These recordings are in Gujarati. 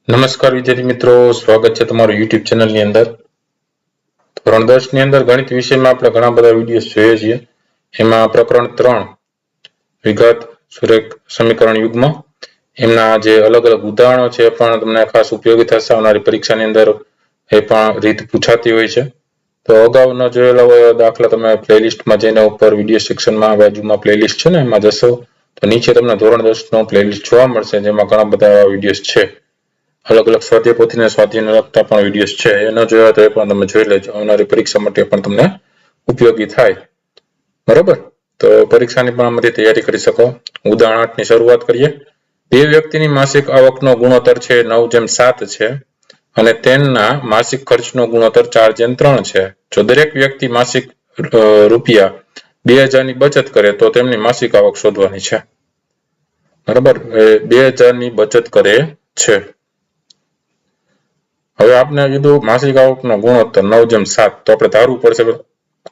નમસ્કાર વિદ્યાર્થી મિત્રો, સ્વાગત છે તમારું YouTube ચેનલની અંદર. ધોરણ 10 ની અંદર ગણિત વિષયમાં આપણે ઘણા બધા વિડીયો જોઈએ છીએ. એમાં પ્રકરણ 3 વિઘાત સુરેખ સમીકરણ યુગ્મ એમના જે અલગ અલગ ઉદાહરણો છે પણ તમને ખાસ ઉપયોગી થશે આવનારી પરીક્ષાની અંદર. એ પણ રીત પૂછાતી હોય છે. તો અગાઉ ન જોયેલા હોય દાખલા તમે પ્લેલિસ્ટમાં જઈને ઉપર વિડીયો સેક્શનમાં બાજુમાં પ્લેલિસ્ટ છે ને એમાં જશો તો નીચે તમને ધોરણ 10 નો પ્લેલિસ્ટ જોવા મળશે, જેમાં ઘણા બધા વિડીયોઝ છે. અલગ અલગ સ્વાધ્યાય પોથીને સ્વાધ્યાયને લગતા પણ વિડીયોઝ છે. એ ન જોયા તો એ પણ તમે જોઈ લેજો, આવનારી પરીક્ષા માટે પણ તમને ઉપયોગી થાય. બરાબર, તો પરીક્ષાની પણ આમાંથી તૈયારી કરી શકો. ઉદાહરણ 8 ની શરૂઆત કરીએ. બે વ્યક્તિની માસિક આવકનો ગુણોત્તર છે 9:7 છે અને તેમના માસિક ખર્ચનો ગુણોત્તર 4:3 છે. જો દરેક વ્યક્તિ માસિક રૂપિયા 2000 ની બચત કરે તો તેમની માસિક આવક શોધવાની છે. બરાબર, 2000 ની બચત કરે છે. હવે આપણે કીધું માસિક આવકનો ગુણોત્તર 9:7, તો આપણે ધારવું પડશે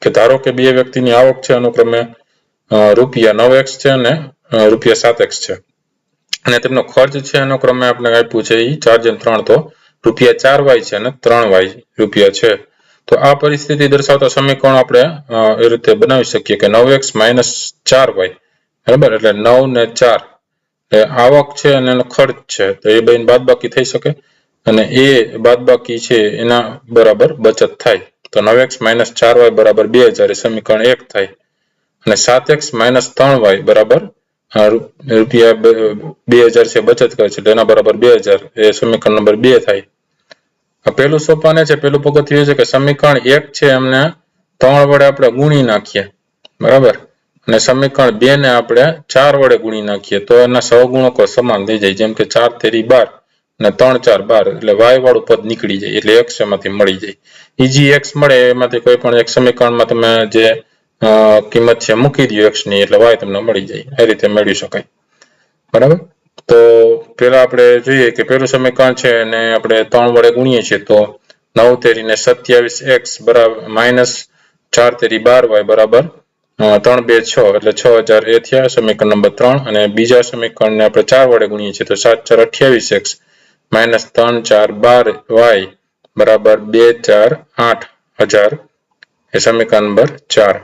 કે ધારો કે બે વ્યક્તિની આવક છે અનુક્રમે રૂપિયા 9x છે અને રૂપિયા 7x છે, અને તેમનો ખર્ચ છે અનુક્રમે આપણે આપ્યું છે એ 4:3, તો રૂપિયા 4y છે અને 3y રૂપિયા છે. તો આ પરિસ્થિતિ દર્શાવતા સમીકરણ આપણે એ રીતે બનાવી શકીએ કે 9x - 4y. બરાબર, એટલે 9 ને 4 એ આવક છે અને એનો ખર્ચ છે, તો એ બેન બાદબાકી થઈ શકે અને એ બાદબાકી છે એના બરાબર બચત થાય. તો 9x - 4y બરાબર 2000 એ સમીકરણ 1 થાય. અને 7x - 3y બરાબર રૂપિયા 2000 છે બચત કરે છે, એના બરાબર 2000 એ સમીકરણ નંબર 2 થાય. પહેલું સોપાન છે, પહેલું પગથિયું છે કે સમીકરણ 1 છે એમને 3 વડે આપણે ગુણી નાખીએ. બરાબર, અને સમીકરણ 2 ને આપણે 4 વડે ગુણી નાખીએ તો એના સહગુણકો સમાન થઈ જાય. જેમ કે 4 તેરી 12 અને 3 4 12, એટલે y વાળું પદ નીકળી જાય, એટલે x એમાંથી મળી જાય. ઈજી x મળે એમાંથી કોઈ પણ એક સમીકરણમાં તમે જે કિંમત છે મૂકી દો x ની, એટલે y તમને મળી જાય. આ રીતે મેળવી શકાય. બરાબર, તો પેલા આપણે જોઈએ કે પેલું સમીકરણ છે અને આપણે 3 વડે ગુણીએ છીએ તો 9 તેરીને 27x બરાબર -4 તેરી 12y બરાબર 3 2 6, એટલે 6000 એ થયા સમીકરણ નંબર 3. અને બીજા સમીકરણને આપણે 4 વડે ગુણીએ છીએ તો 7 4 28x -3 4 12y બરાબર 2 4 8000 એ સમીકરણ નંબર 4.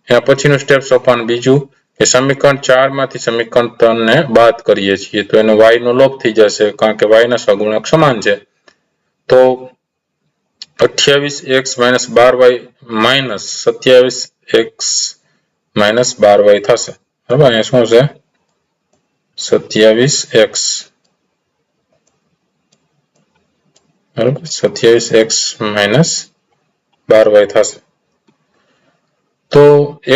એના પછીનું સ્ટેપ સોપાન બીજું કે સમીકરણ 4 માંથી સમીકરણ 3 ને બાદ કરીએ છીએ તો એનો y નો લોપ થઈ જશે, કારણ કે y ના સહગુણક સમાન છે. તો 28x - 12y -27x - 12y થશે. બરાબર, અહીંયા શું છે 27x. બરાબર, 27x - 12y થશે. તો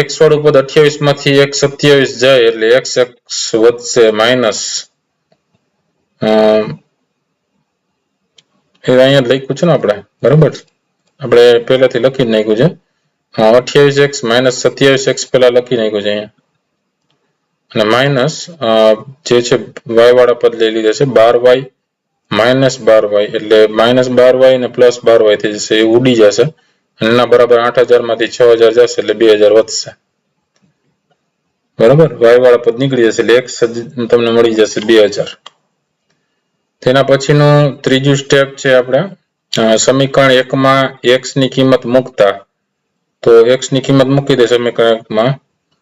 x વાળું પદ 28 માંથી x 27 જાય એટલે x વધશે માઇનસ, એ અહીંયા લખ્યું છે ને આપણે. બરાબર, આપણે પહેલાથી લખી જ નાખ્યું છે. 28x - 27x પહેલા લખી નાખ્યું છે અહીંયા, અને માઇનસ જે છે y વાળા પદ લઈ લીધા છે 12y -12y, એટલે -12y ને +12y થઈ જશે, એ ઉડી જશે. અને એના બરાબર 8000 માંથી 6000 જશે એટલે 2000 વધશે. બરાબર, y વાળા પદ નીકળી જશે એટલે x તમને મળી જશે 2000. તેના પછીનું ત્રીજું સ્ટેપ છે આપણે સમીકરણ 1 માં x ની કિંમત મૂકતા. તો x ની કિંમત મૂકી દે સમીકરણ 1 માં.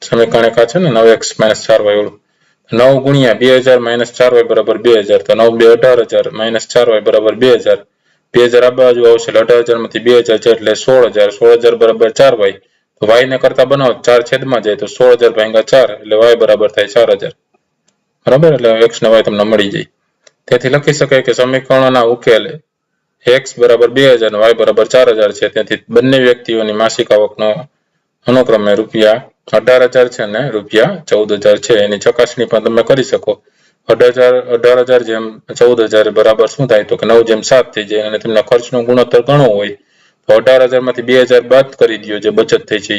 સમીકરણ 1 છે ને 9x - 4y વાળું. 9 ગુણ્યા 2000 - 4y બરાબર 2000, તો 9 2 18000 - 4y બરાબર 2000. 2000 આ બાજુ આવશે એટલે 18000 માંથી 2000 છે એટલે 16000. 16000 બરાબર 4y. તો y ને કરતા બનાવો 4 છેદમાં જાય તો 16000 ભાગ્યા 4 એટલે y બરાબર થાય 4000. બરાબર, એટલે x ને y તમને મળી જાય. તેથી લખી શકાય કે સમીકરણોના ઉકેલ x બરાબર 2000 અને y બરાબર 4000 છે. તેથી બંને વ્યક્તિઓની માસિક આવકનો અનુક્રમે રૂપિયા 18000 છે અને રૂપિયા 14000 છે. એની ચકાસણી પણ તમે કરી શકો. 18000 જેમ 14000 બરાબર શું થાય તો કે 9:7 થઈ જાય. અને તેમના ખર્ચનો ગુણોત્તર ઘણો હોય તો 18000 માંથી 2000 બાદ કરી દો જે બચત થઈ છે.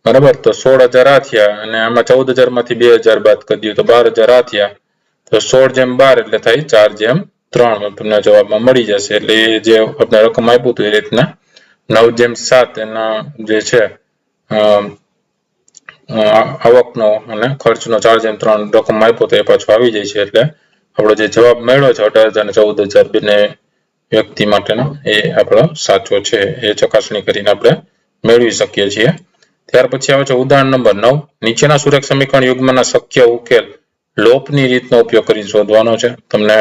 બરાબર, તો 16000 આ થયા, અને આમાં 14000 માંથી 2000 બાદ કરી દો તો 12000 આ થયા. તો 16:12 એટલે થાય 4:3 તમને જવાબમાં મળી જશે. એટલે એ જે આપણે રકમ આપ્યું હતું એ રીતના 9:7 એના જે છે આવકનો અને ખર્ચનો 4:3 રકમ આપ્યો તો એ પાછો આવી જાય છે. એટલે આપણો જે જવાબ મળ્યો છે 18,000 અને 14,000 બંને વ્યક્તિ માટેનો એ આપણો સાચો છે એ ચકાસણી કરીને આપણે મેળવી શકીએ છીએ. ત્યાર પછી આવે છે ઉદાહરણ નંબર 9. નીચેના સુરેખ સમીકરણ યુગ્મના શક્ય ઉકેલ લોપની રીતનો ઉપયોગ કરીને શોધવાનો છે. તમને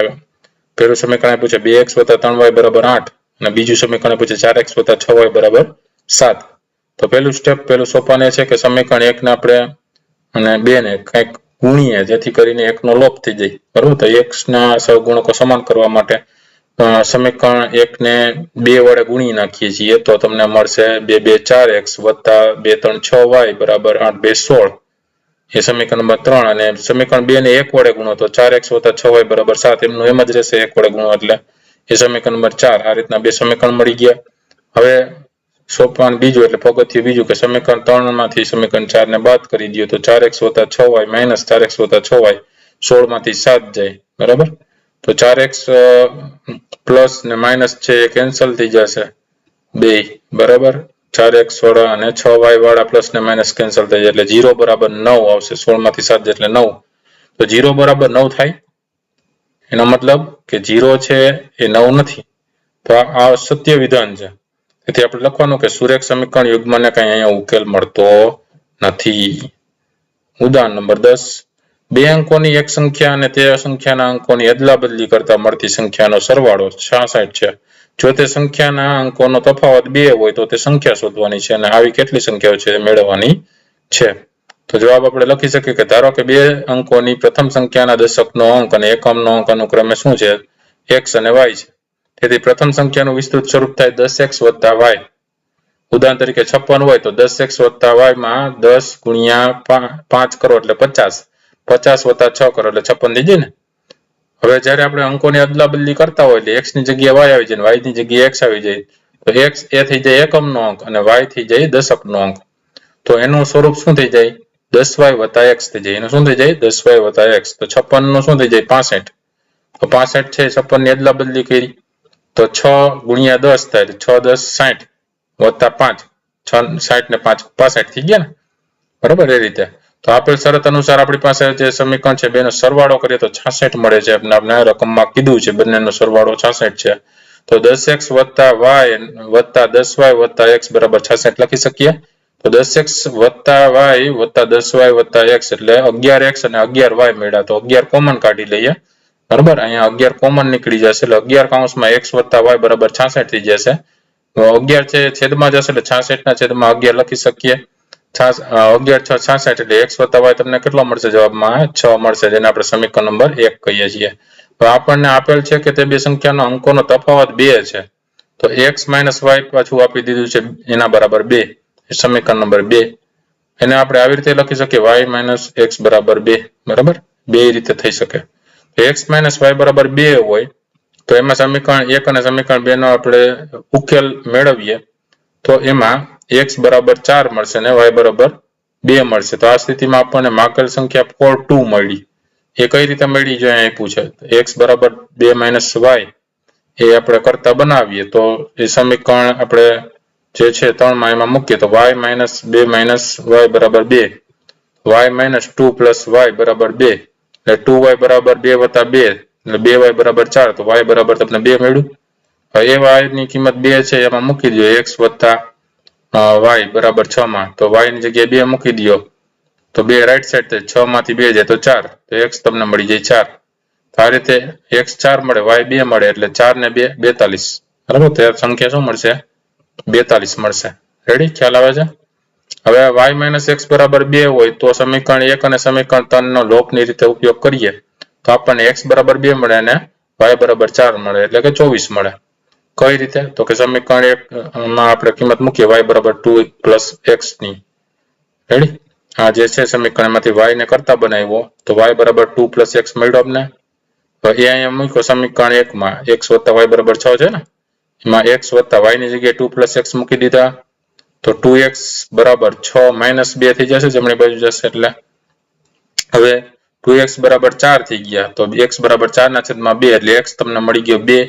પહેલું સમીકરણ આપ્યું છે 2x + 3y = 8 અને બીજું સમીકરણ આપ્યું છે 4x + 6y = 7. તો પહેલું સ્ટેપ પહેલું સોપાન એ છે કે સમીકરણ 1 ને આપણે અને 2 ને કંઈક ગુણીએ જેથી કરીને 1 નો લોપ થઈ જાય. બરોબર? તો x ના સહગુણકો સમાન કરવા માટે સમીકરણ 1 ને 2 વડે ગુણી નાખીએ છીએ તો તમને મળશે 2 2 4x + 2 3 6y = 8 2 16. એ સમીકરણ નંબર 3 અને સમીકરણ 2 ને 1 વડે ગુણો તો 4x + 6y = 7 એમનું એમ જ રહેશે 1 વડે ગુણો એટલે એ સમીકરણ નંબર 4. આ રીતના બે સમીકરણ મળી ગયા. હવે સોપાન બીજું એટલે પગથિયું બીજું કે સમીકરણ 3 માંથી સમીકરણ 4 ને બાદ કરી દો તો 4x + 6y - 4x + 6y 16 માંથી 7 જાય. બરાબર? તો 4x પ્લસ ને માઇનસ છે એ કેન્સલ થઈ જશે બે. બરાબર? 4x વાળા અને 6y વાળા પ્લસ ને માઇનસ કેન્સલ થઈ જાય એટલે 0 = 9 આવશે. 16 માંથી 7 એટલે 9. તો 0 = 9 થાય. એનો મતલબ કે 0 છે એ 9 નથી. તો આ સત્ય વિધાન છે. તેથી આપણે લખવાનું કે સુરેખ સમીકરણ યુગ્મને કંઈ અહીંયા ઉકેલ મળતો નથી. ઉદાહરણ નંબર 10. બે અંકોની એક સંખ્યા અને તે સંખ્યાના અંકોની અદલાબદલી કરતા મળતી સંખ્યાનો સરવાળો 66 છે. જો તે સંખ્યાના અંકોનો તફાવત 2 હોય તો તે સંખ્યા શોધવાની છે અને આવી કેટલી સંખ્યાઓ છે એ મેળવવાની છે. તો જવાબ આપણે લખી શકીએ કે ધારો કે બે અંકોની પ્રથમ સંખ્યાના દશકનો અંક અને એકમનો અંક અનુક્રમે શું છે? x અને y છે. તેથી પ્રથમ સંખ્યાનું વિસ્તૃત સ્વરૂપ થાય 10x + y. ઉદાહરણ તરીકે 56 હોય તો 10x + y માં 10 × 5 કરો એટલે 50. 50 + 6 કરો એટલે 56 થઈ જાય ને. હવે જ્યારે આપણે અંકોની અદલાબદલી કરતા હોય એટલે x ની જગ્યાએ y આવી જાય અને y ની જગ્યાએ x આવી જાય તો x એ થઈ જાય એકમનો અંક અને y થઈ જાય દશકનો અંક. તો એનું સ્વરૂપ શું થઈ જાય? 10y + x થઈ જાય. એનું શું થઈ જાય? 10y + x. તો 56 નું શું થઈ જાય? 65. તો 65 છે 56 ની અદલાબદલી કરી તો 6 × 10 થાય એટલે 6 10 60 + 5 6 60 ને 5 65 થઈ ગયા ને. બરાબર? એ રીતે તો આપેલ શરત અનુસાર આપણી પાસે જે સમીકરણ છે બેનો સરવાળો કરીએ તો 66 મળે છે. આપણે રકમમાં કીધું છે બંનેનો સરવાળો 66 છે. તો 10x + y + 10y + x = 66 લખી શકીએ. તો 10x + y + 10y + x એટલે 11x અને 11y મળ્યા. તો 11 કોમન કાઢી લઈએ. બરાબર? અહીંયા 11 કોમન નીકળી જશે એટલે 11 કૌંસમાં x + y = 66 થઈ જશે. તો 11 છે છેદમાં જશે એટલે 66 ના છેદમાં 11 લખી શકીએ. 11 6 66 એટલે x + y તમને કેટલો મળશે? જવાબમાં 6 મળશે જેને આપણે સમીકરણ નંબર 1 કહીએ છીએ. તો આપણને આપેલ છે કે તે બે સંખ્યાનો અંકોનો તફાવત 2 છે. તો x - y પાછું આપી દીધું છે એના બરાબર 2. સમીકરણ નંબર 2. એને આપણે આવી રીતે લખી શકીએ y - x = 2. બરાબર? બે રીતે થઈ શકે. x - y = 2 હોય તો એમાં સમીકરણ 1 અને સમીકરણ 2 નો આપણે ઉકેલ મેળવીએ તો એમાં x = 4 મળશે અને y = 2 મળશે. તો આ સ્થિતિમાં આપણને માપેલ સંખ્યા 42 મળી. એ કઈ રીતે મળી? જો અહીં આપ્યું છે x = 2 - y એ આપણે કરતા બનાવીએ તો એ સમીકરણ આપણે જે છે 3 માં એમાં મૂકીએ તો y - 2 - y = 2 y - 2 + y = 2 એટલે 2y = 2 + 2 એટલે 2y = 4 તો y બરાબર તમને 2 મળ્યું. હવે y ની કિંમત 2 છે એમાં મૂકી દો x + y = 6 માં તો y ની જગ્યાએ 2 મૂકી દો તો 2 રાઈટ સાઈડ થાય 6 માંથી 2 જાય તો 4 તો x તમને મળી જાય 4. તો આ રીતે x 4 મળે y 2 મળે એટલે 4 ને 2 42. બરાબર? તો સંખ્યા શું મળશે? 42 મળશે. રેડી? ખ્યાલ આવે છે? હવે y - x = 2 હોય તો સમીકરણ 1 અને સમીકરણ 3 નો લોપની રીતે ઉપયોગ કરીએ તો આપણને x = 2 મળે અને y = 4 મળે એટલે કે 24 મળે. કઈ રીતે? તો કે સમીકરણ 1 માં આપણે કિંમત મૂકીએ y = 2 + x ની. રેડી? આ જે છે સમીકરણ માંથી y ને કરતા બનાવ્યો તો y = 2 + x મળ્યો આપણે. તો એ અહીંયા મૂક્યો સમીકરણ 1 માં x + y = 6 છે ને. એમાં x + y ની જગ્યાએ 2 + x મૂકી દીધા તો 2x = 6 - 2 થઈ જશે જમણી બાજુ જશે એટલે. હવે 2x = 4 થઈ ગયા તો x = 4/2 એટલે x તમને મળી ગયો 2.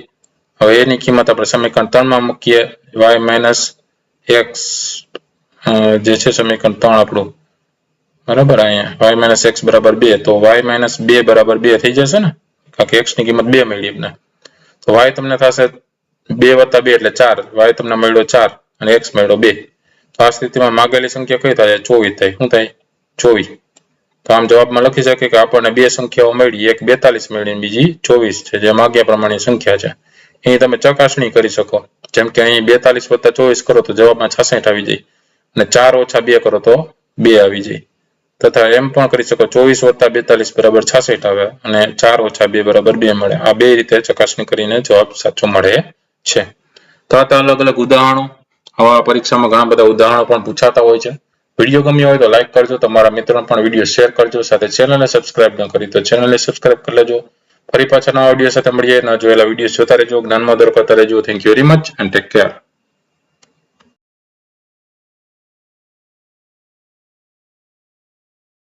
હવે એની કિંમત આપણે સમીકરણ 3 માં મૂકીએ y - x જે છે સમીકરણ 3 આપણું. બરાબર? અહીંયા y - x = 2 તો y - 2 = 2 થઈ જશે ને. કારણ કે x ની કિંમત 2 મળી એમને તો y તમને થશે 2 + 2 એટલે 4 y તમને મળ્યો 4 અને x મળ્યો 2 તો આ સ્થિતિમાં માંગેલી સંખ્યા કઈ થાય 24 થાય શું થાય 24 તો આમ જવાબમાં લખી શકીએ કે આપણને બે સંખ્યાઓ મળી એક 42 મળી અને બીજી 24 છે જે માંગ્યા પ્રમાણેની સંખ્યા છે અહીં તમે ચકાસણી કરી શકો જેમ કે અહીં 42 + 24 કરો તો જવાબમાં 66 આવી જાય અને 4 - 2 કરો તો 2 આવી જાય તથા એમ પણ કરી શકો 24 + 42 = 66 આવે અને 4 - 2 = 2 મળે આ બે રીતે ચકાસણી કરીને જવાબ સાચો મળે છે તો આ અલગ અલગ ઉદાહરણો આવા પરીક્ષામાં ઘણા બધા ઉદાહરણો પણ પૂછાતા હોય છે વિડિયો ગમ્યો હોય તો લાઈક કરજો તમારા મિત્રોને પણ વિડિયો શેર કરજો સાથે ચેનલને સબસ્ક્રાઇબ ન કરી તો ચેનલને સબસ્ક્રાઇબ કરી લેજો ફરી પાછા નવા વિડિયો સાથે મળીએ ન જોયેલા વિડિયો જોતા રહેજો જ્ઞાનમાં દર કરતા રહેજો thank you very much and take care